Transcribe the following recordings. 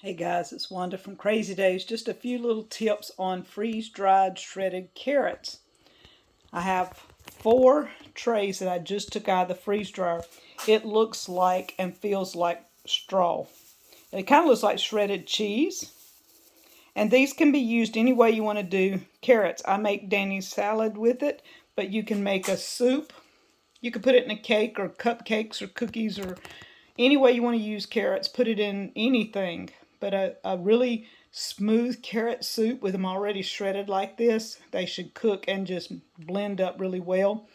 Hey guys, it's Wanda from Crazy Days. Just a few little tips on freeze-dried shredded carrots. I have 4 trays that I just took out of the freeze dryer. It looks like and feels like straw. And it kind of looks like shredded cheese. And these can be used any way you want to do carrots. I make Danny's salad with it, but you can make a soup. You can put it in a cake or cupcakes or cookies or any way you want to use carrots. Put it in anything. But a really smooth carrot soup with them already shredded like this, they should cook and just blend up really well.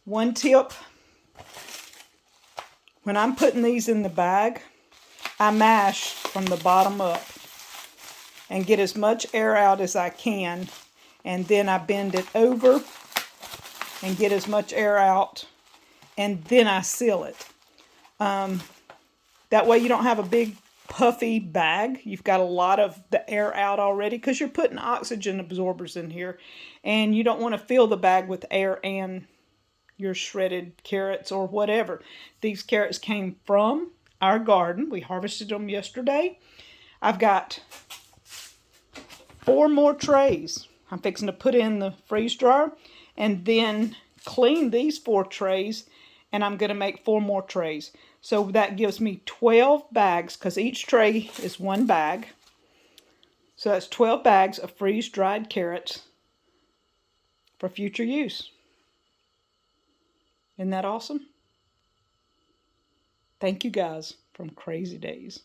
One tip, when I'm putting these in the bag, I mash from the bottom up and get as much air out as I can, and then I bend it over and get as much air out, and then I seal it. That way you don't have a big puffy bag. You've got a lot of the air out already because you're putting oxygen absorbers in here, and you don't want to fill the bag with air and your shredded carrots or whatever. These carrots came from our garden. We harvested them yesterday. I've got 4 more trays I'm fixing to put in the freeze dryer, and then clean these 4 trays, and I'm going to make 4 more trays. So that gives me 12 bags, because each tray is 1 bag. So that's 12 bags of freeze-dried carrots for future use. Isn't that awesome? Thank you guys from Crazy Days.